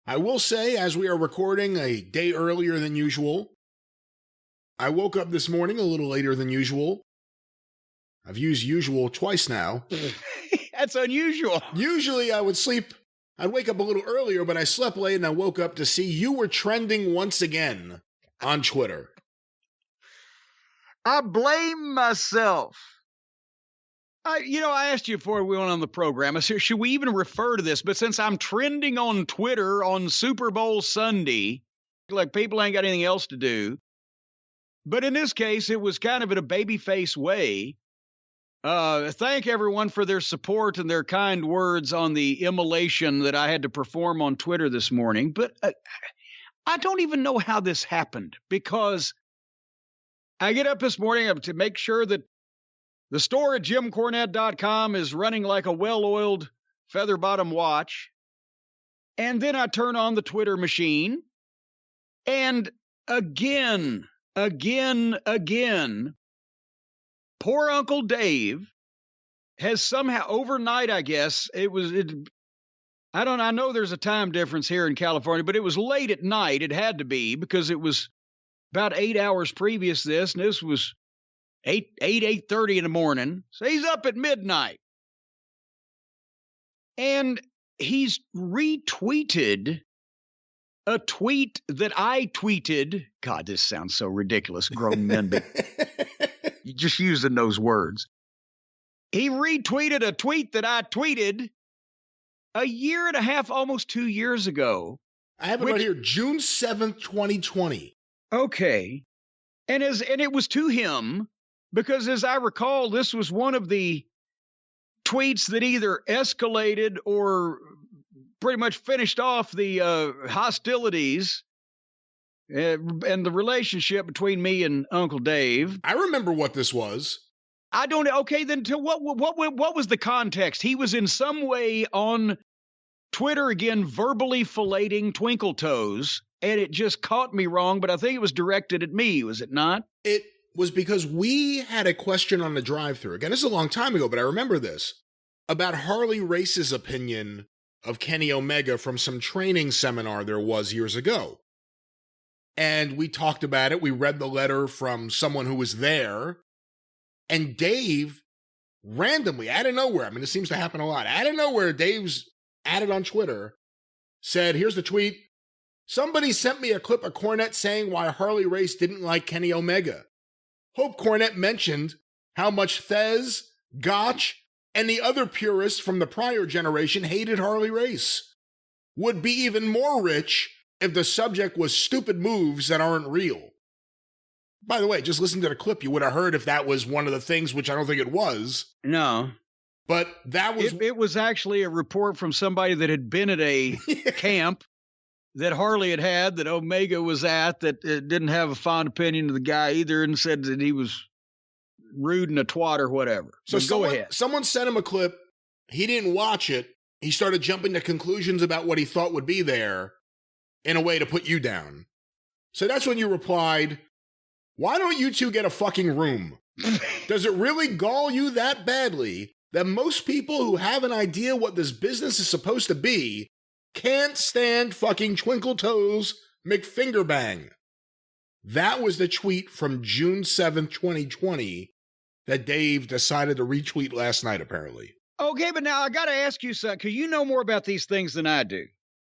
I will say, as we are recording a day earlier than usual, I woke up this morning a little later than usual. I've used usual twice now. That's unusual. Usually I'd wake up a little earlier, but I slept late and I woke up to see you were trending once again on Twitter. I blame myself. I asked you before we went on the program, I said, should we even refer to this? But since I'm trending on Twitter on Super Bowl Sunday, like people ain't got anything else to do. But in this case, it was kind of in a babyface way. Thank everyone for their support and their kind words on the immolation that I had to perform on Twitter this morning. But I don't even know how this happened, because I get up this morning to make sure that the store at JimCornette.com is running like a well-oiled feather-bottom watch. And then I turn on the Twitter machine. And again, poor Uncle Dave has somehow, overnight, I guess, I know there's a time difference here in California, but it was late at night. It had to be, because it was about 8 hours previous this, and this was 8:30 in the morning. So he's up at midnight. And he's retweeted a tweet that I tweeted. God, this sounds so ridiculous. Grown men, but just using those words. He retweeted a tweet that I tweeted a year and a half, almost 2 years ago. I have it right here, June 7th, 2020. Okay. And it was to him, because as I recall, this was one of the tweets that either escalated or pretty much finished off the hostilities and the relationship between me and Uncle Dave. I remember what this was. I don't. Okay, then what was the context? He was in some way on Twitter again, verbally filleting Twinkle Toes, and it just caught me wrong. But I think it was directed at me. Was it not? It was because we had a question on the Drive-Thru. Again, this is a long time ago, but I remember this, about Harley Race's opinion of Kenny Omega from some training seminar there was years ago. And we talked about it. We read the letter from someone who was there. And Dave, randomly, out of nowhere, I mean, it seems to happen a lot. Out of nowhere, Dave's added on Twitter, said, here's the tweet. Somebody sent me a clip of Cornette saying why Harley Race didn't like Kenny Omega. Hope Cornette mentioned how much Thez, Gotch, and the other purists from the prior generation hated Harley Race. Would be even more rich if the subject was stupid moves that aren't real. By the way, just listen to the clip. You would have heard if that was one of the things, which I don't think it was. No. But that was... It was actually a report from somebody that had been at a camp that Harley had, that Omega was at, that didn't have a fond opinion of the guy either, and said that he was rude and a twat or whatever. So go ahead. Someone sent him a clip. He didn't watch it. He started jumping to conclusions about what he thought would be there in a way to put you down. So that's when you replied, why don't you two get a fucking room? Does it really gall you that badly that most people who have an idea what this business is supposed to be can't stand fucking Twinkle Toes McFingerbang? That was the tweet from June 7th, 2020 that Dave decided to retweet last night, apparently. Okay, but now I got to ask you something, because you know more about these things than I do.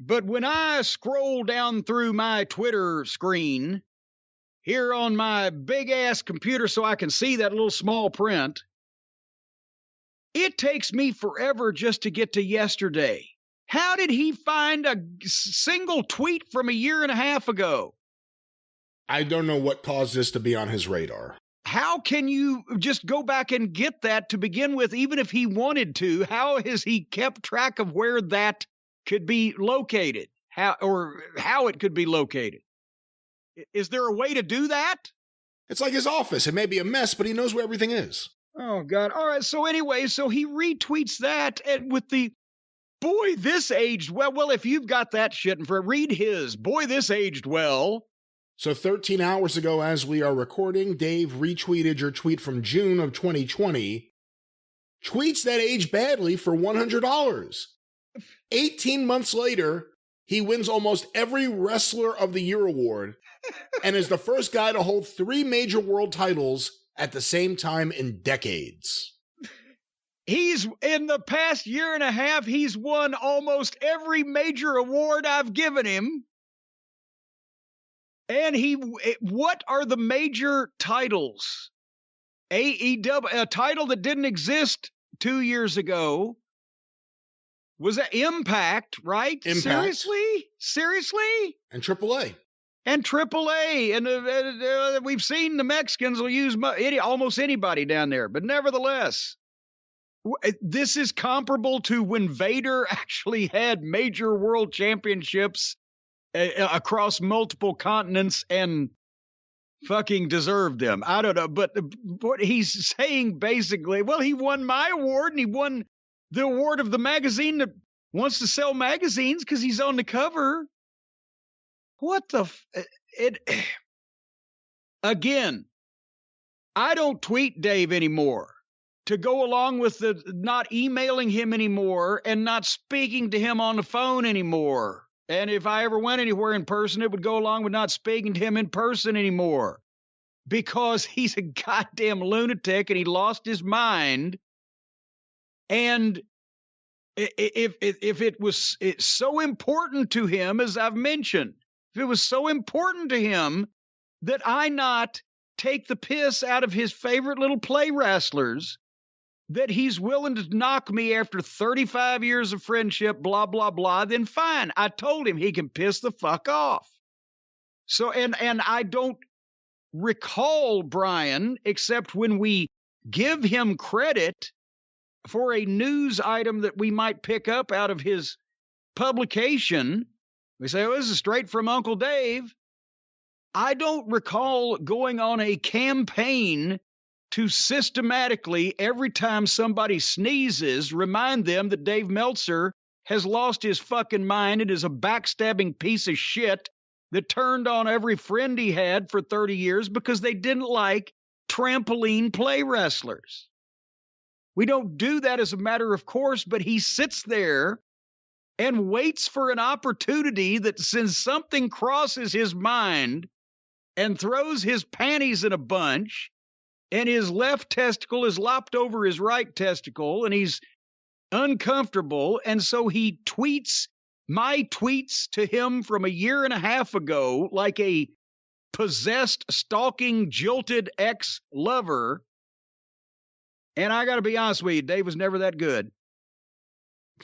But when I scroll down through my Twitter screen here on my big-ass computer so I can see that little small print, it takes me forever just to get to yesterday. How did he find a single tweet from a year and a half ago? I don't know what caused this to be on his radar. How can you just go back and get that to begin with, even if he wanted to? How has he kept track of where that could be located? How it could be located? Is there a way to do that? It's like his office. It may be a mess, but he knows where everything is. Oh, God. All right. So anyway, so he retweets that, and with the, boy, this aged well. Well, if you've got that shit, and read his, boy, this aged well. So 13 hours ago, as we are recording, Dave retweeted your tweet from June of 2020. Tweets that age badly for $100. 18 months later, He wins almost every Wrestler of the Year award and is the first guy to hold 3 major world titles at the same time in decades. He's, in the past year and a half, he's won almost every major award I've given him. And what are the major titles? AEW, a title that didn't exist 2 years ago. Was that Impact, right? Impact. Seriously? And AAA. And AAA. And we've seen the Mexicans will use almost anybody down there. But nevertheless, this is comparable to when Vader actually had major world championships across multiple continents and fucking deserved them. I don't know. But what he's saying basically, well, he won my award and he won the award of the magazine that wants to sell magazines because he's on the cover. What the... Again, I don't tweet Dave anymore to go along with the not emailing him anymore and not speaking to him on the phone anymore. And if I ever went anywhere in person, it would go along with not speaking to him in person anymore because he's a goddamn lunatic and he lost his mind. And if it was so important to him, as I've mentioned, if it was so important to him that I not take the piss out of his favorite little play wrestlers, that he's willing to knock me after 35 years of friendship, blah, blah, blah, then fine. I told him he can piss the fuck off. So, and I don't recall Brian, except when we give him credit for a news item that we might pick up out of his publication. We say, oh, this is straight from Uncle Dave. I don't recall going on a campaign to systematically, every time somebody sneezes, remind them that Dave Meltzer has lost his fucking mind and is a backstabbing piece of shit that turned on every friend he had for 30 years because they didn't like trampoline play wrestlers. We don't do that as a matter of course, but he sits there and waits for an opportunity that since something crosses his mind and throws his panties in a bunch and his left testicle is lopped over his right testicle and he's uncomfortable. And so he tweets my tweets to him from a year and a half ago like a possessed, stalking, jilted ex-lover. And I got to be honest with you, Dave was never that good.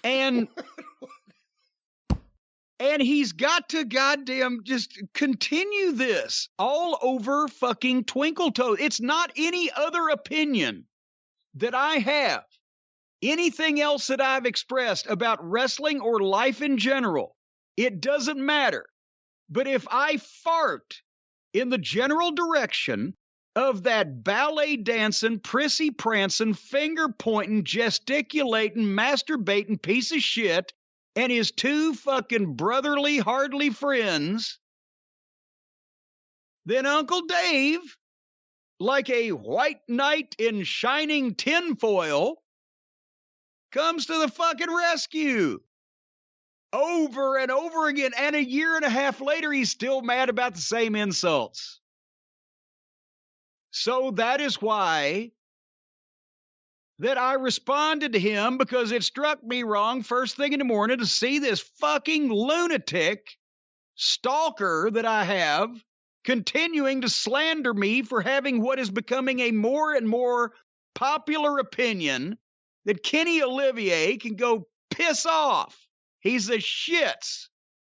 And he's got to goddamn just continue this all over fucking Twinkle Toes. It's not any other opinion that I have, anything else that I've expressed about wrestling or life in general. It doesn't matter. But if I fart in the general direction of that ballet dancing, prissy prancing, finger pointing, gesticulating, masturbating piece of shit and his 2 fucking brotherly, hardly friends, then Uncle Dave, like a white knight in shining tinfoil, comes to the fucking rescue over and over again. And a year and a half later, he's still mad about the same insults. So that is why that I responded to him, because it struck me wrong first thing in the morning to see this fucking lunatic stalker that I have continuing to slander me for having what is becoming a more and more popular opinion that Kenny Olivier can go piss off. He's the shits,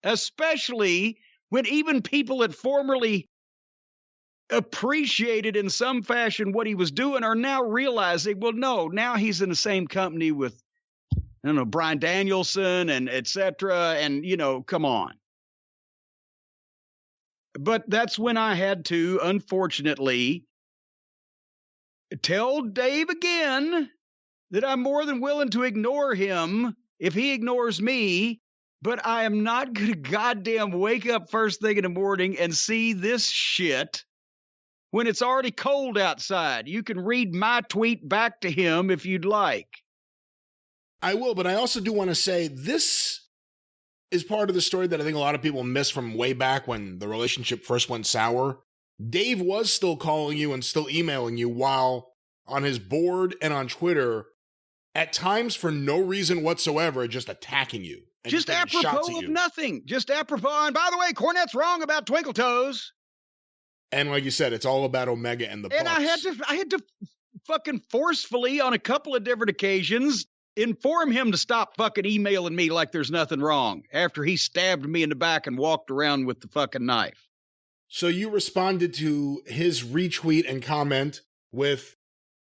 especially when even people that formerly appreciated in some fashion what he was doing are now realizing, well, no, now he's in the same company with, I don't know, Bryan Danielson and et cetera. And, you know, come on. But that's when I had to, unfortunately, tell Dave again that I'm more than willing to ignore him if he ignores me, but I am not going to goddamn wake up first thing in the morning and see this shit when it's already cold outside. You can read my tweet back to him if you'd like. I will, but I also do want to say this is part of the story that I think a lot of people miss from way back when the relationship first went sour. Dave was still calling you and still emailing you while on his board and on Twitter, at times for no reason whatsoever, just attacking you. And just apropos of nothing. Just apropos. And by the way, Cornette's wrong about Twinkle Toes. And like you said, it's all about Omega and the Bucks. And I had to fucking forcefully on a couple of different occasions inform him to stop fucking emailing me like there's nothing wrong after he stabbed me in the back and walked around with the fucking knife. So you responded to his retweet and comment with,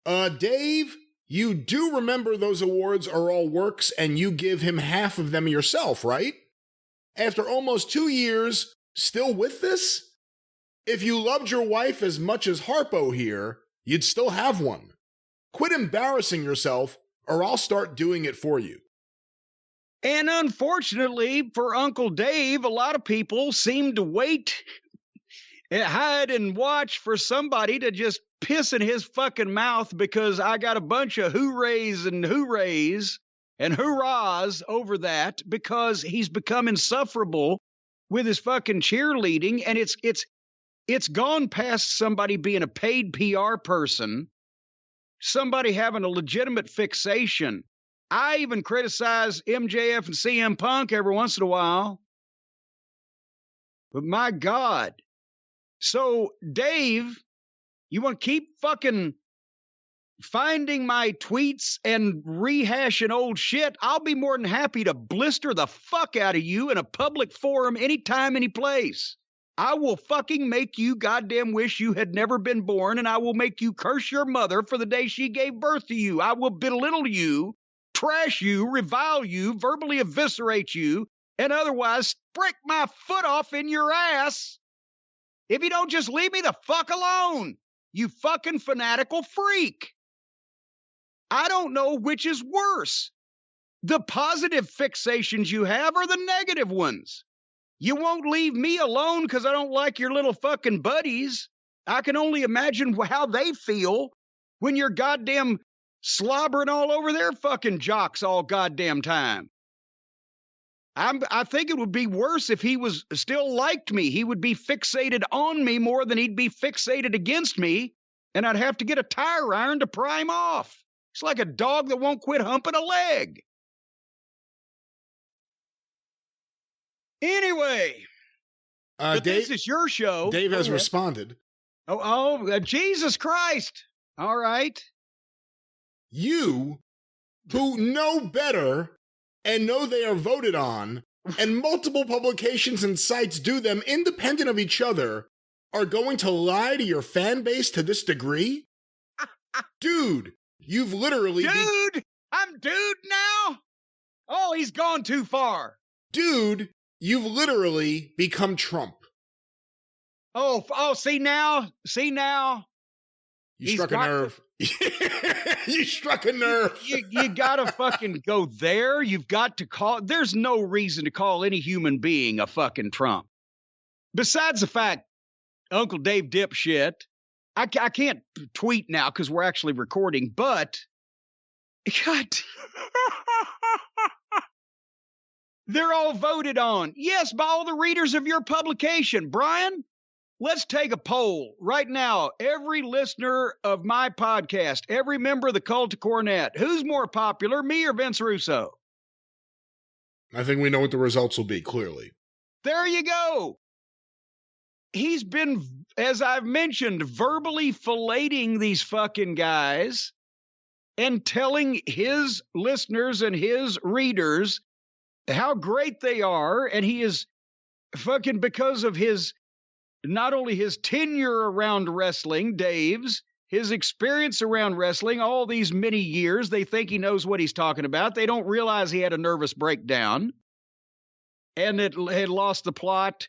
Dave, you do remember those awards are all works and you give him half of them yourself, right? After almost 2 years, still with this? If you loved your wife as much as Harpo here, you'd still have one. Quit embarrassing yourself or I'll start doing it for you. And unfortunately for Uncle Dave, a lot of people seem to wait and hide and watch for somebody to just piss in his fucking mouth because I got a bunch of hoorays and hurrahs over that because he's become insufferable with his fucking cheerleading. And it's gone past somebody being a paid PR person, somebody having a legitimate fixation. I even criticize MJF and CM Punk every once in a while. But my God. So, Dave, you want to keep fucking finding my tweets and rehashing old shit? I'll be more than happy to blister the fuck out of you in a public forum anytime, any place. I will fucking make you goddamn wish you had never been born, and I will make you curse your mother for the day she gave birth to you. I will belittle you, trash you, revile you, verbally eviscerate you, and otherwise break my foot off in your ass if you don't just leave me the fuck alone, you fucking fanatical freak. I don't know which is worse. The positive fixations you have or the negative ones. You won't leave me alone because I don't like your little fucking buddies. I can only imagine how they feel when you're goddamn slobbering all over their fucking jocks all goddamn time. I think it would be worse if he was still liked me. He would be fixated on me more than he'd be fixated against me, and I'd have to get a tire iron to pry him off. It's like a dog that won't quit humping a leg. Anyway, but Dave, this is your show. Dave has responded. Jesus Christ. All right. You, who know better and know they are voted on, and multiple publications and sites do them independent of each other, are going to lie to your fan base to this degree? Dude, you've literally... Dude! I'm dude now? Oh, he's gone too far. Dude, you've literally become Trump. Oh, see now? You struck a nerve. You struck a nerve. You gotta fucking go there. You've got to call. There's no reason to call any human being a fucking Trump. Besides the fact, Uncle Dave dipshit, I can't tweet now because we're actually recording, but God, they're all voted on. Yes, by all the readers of your publication. Brian, let's take a poll right now. Every listener of my podcast, every member of the Cult of Cornette, who's more popular, me or Vince Russo? I think we know what the results will be, clearly. There you go. He's been, as I've mentioned, verbally filleting these fucking guys and telling his listeners and his readers how great they are. And he is fucking, because of his, not only his tenure around wrestling, Dave's, his experience around wrestling, all these many years, they think he knows what he's talking about. They don't realize he had a nervous breakdown and it had lost the plot.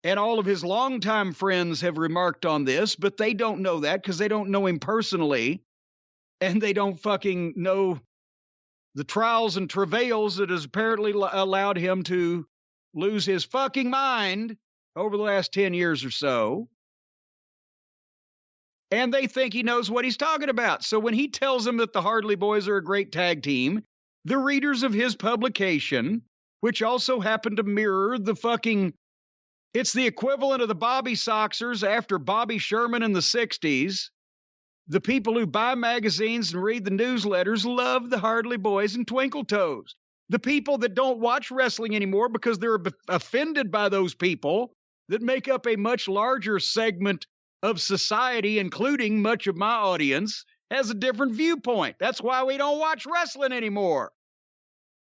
And all of his longtime friends have remarked on this, but they don't know that because they don't know him personally. And they don't fucking know the trials and travails that has apparently allowed him to lose his fucking mind over the last 10 years or so. And they think he knows what he's talking about. So when he tells them that the Hardley Boys are a great tag team, the readers of his publication which also happened to mirror it's the equivalent of the Bobby Soxers after Bobby Sherman in the 60s. The people who buy magazines and read the newsletters love the Hardley Boys and Twinkle Toes. The people that don't watch wrestling anymore because they're offended by those people that make up a much larger segment of society, including much of my audience, has a different viewpoint. That's why we don't watch wrestling anymore.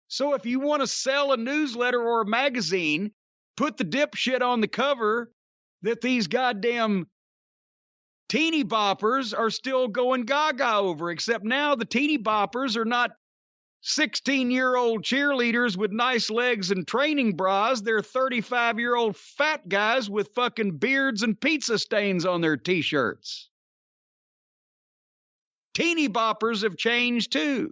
So if you want to sell a newsletter or a magazine, put the dipshit on the cover that these goddamn teeny boppers are still going gaga over, except now the teeny boppers are not 16-year-old cheerleaders with nice legs and training bras. They're 35-year-old fat guys with fucking beards and pizza stains on their t-shirts. Teeny boppers have changed too.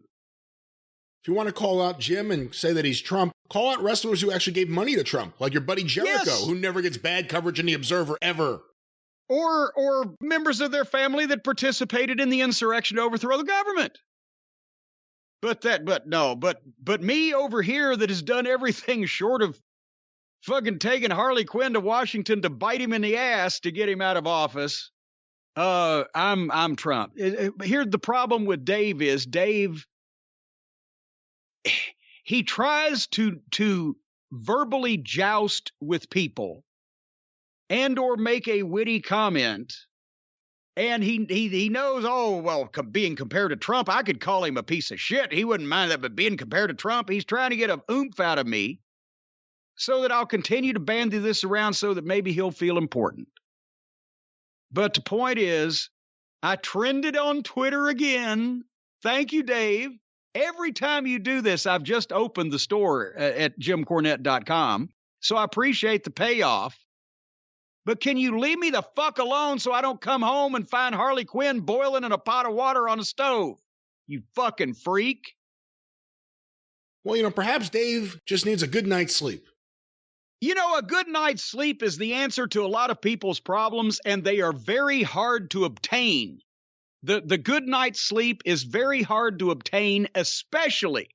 If you want to call out Jim and say that he's Trump, call out wrestlers who actually gave money to Trump, like your buddy Jericho, yes, who never gets bad coverage in The Observer ever. Or members of their family that participated in the insurrection to overthrow the government. But me over here that has done everything short of fucking taking Harley Quinn to Washington to bite him in the ass to get him out of office. I'm Trump. Here's the problem with Dave is he tries to verbally joust with people and or make a witty comment. And he knows, oh, well, being compared to Trump, I could call him a piece of shit. He wouldn't mind that, but being compared to Trump, he's trying to get an oomph out of me so that I'll continue to bandy this around so that maybe he'll feel important. But the point is, I trended on Twitter again. Thank you, Dave. Every time you do this, I've just opened the store at JimCornette.com, so I appreciate the payoff. But can you leave me the fuck alone so I don't come home and find Harley Quinn boiling in a pot of water on a stove? You fucking freak. Well, perhaps Dave just needs a good night's sleep. A good night's sleep is the answer to a lot of people's problems, and they are very hard to obtain. The good night's sleep is very hard to obtain, especially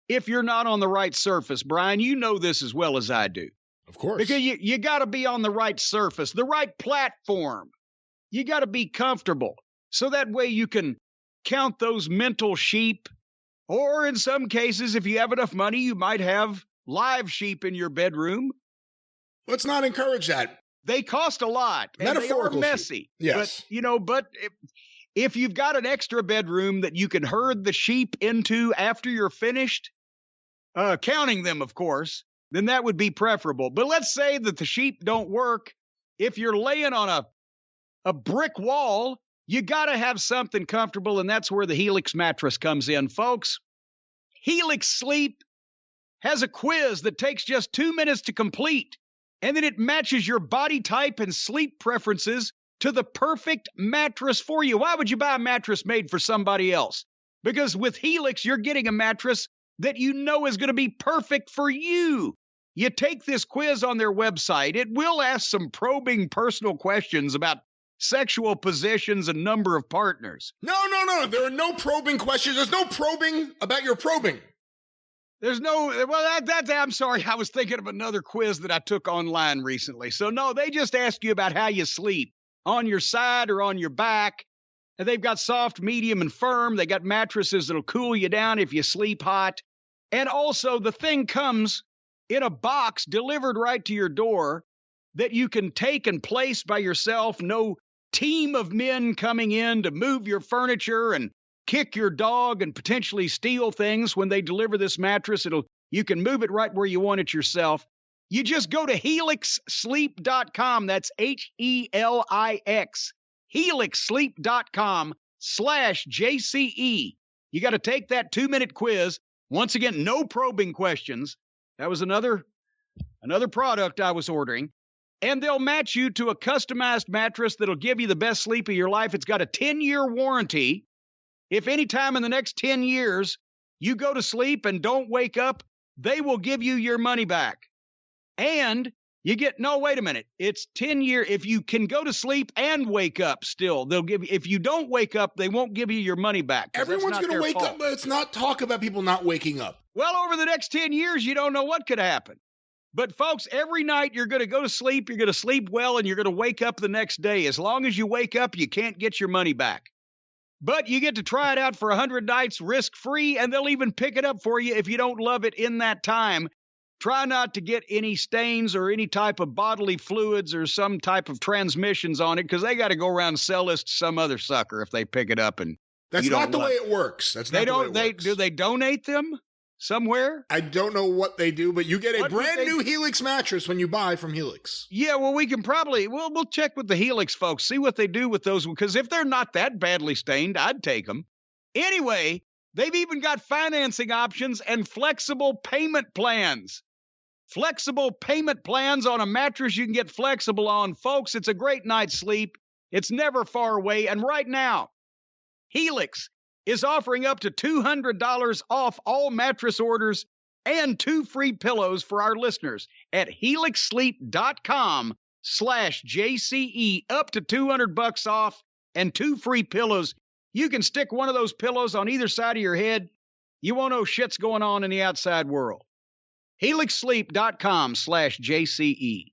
if you're not on the right surface. Brian, you know this as well as I do. Of course. Because you got to be on the right surface, the right platform. You got to be comfortable. So that way you can count those mental sheep. Or in some cases, if you have enough money, you might have live sheep in your bedroom. Let's not encourage that. They cost a lot. And they are messy. Sheep. Yes. But if you've got an extra bedroom that you can herd the sheep into after you're finished, counting them, of course, then that would be preferable. But let's say that the sheep don't work. If you're laying on a brick wall, you got to have something comfortable, and that's where the Helix mattress comes in, folks. Helix Sleep has a quiz that takes just 2 minutes to complete, and then it matches your body type and sleep preferences to the perfect mattress for you. Why would you buy a mattress made for somebody else? Because with Helix, you're getting a mattress that you know is going to be perfect for you. You take this quiz on their website. It will ask some probing personal questions about sexual positions and number of partners. No. There are no probing questions. There's no probing about your probing. There's no, well, I'm sorry. I was thinking of another quiz that I took online recently. So no, they just ask you about how you sleep, on your side or on your back. And they've got soft, medium, and firm. They got mattresses that'll cool you down if you sleep hot. And also, the thing comes in a box delivered right to your door that you can take and place by yourself. No team of men coming in to move your furniture and kick your dog and potentially steal things. When they deliver this mattress, you can move it right where you want it yourself. You just go to helixsleep.com. That's HELIX. helixsleep.com/JCE. You got to take that 2-minute quiz. Once again, no probing questions. That was another product I was ordering. And they'll match you to a customized mattress that'll give you the best sleep of your life. It's got a 10-year warranty. If any time in the next 10 years you go to sleep and don't wake up, they will give you your money back. And You get, no, wait a minute. It's 10 year. If you can go to sleep and wake up still, they'll give you, if you don't wake up, they won't give you your money back. Everyone's going to wake up. Let's not talk about people not waking up. Well, over the next 10 years, you don't know what could happen. But folks, every night you're going to go to sleep, you're going to sleep well, and you're going to wake up the next day. As long as you wake up, you can't get your money back. But you get to try it out for 100 nights risk-free, and they'll even pick it up for you if you don't love it in that time. Try not to get any stains or any type of bodily fluids or some type of transmissions on it, because they got to go around and sell this to some other sucker if they pick it up. And that's not the way it works. That's not the way it works. Do they donate them somewhere? I don't know what they do, but you get a brand new Helix mattress when you buy from Helix. Yeah, well, we can probably, we'll check with the Helix folks, see what they do with those, because if they're not that badly stained, I'd take them. Anyway, they've even got financing options and flexible payment plans. Flexible payment plans on a mattress you can get flexible on. Folks, it's a great night's sleep. It's never far away. And right now, Helix is offering up to $200 off all mattress orders and 2 free pillows for our listeners at helixsleep.com/JCE, up to $200 off and 2 free pillows. You can stick one of those pillows on either side of your head. You won't know shit's going on in the outside world. helixsleep.com/JCE.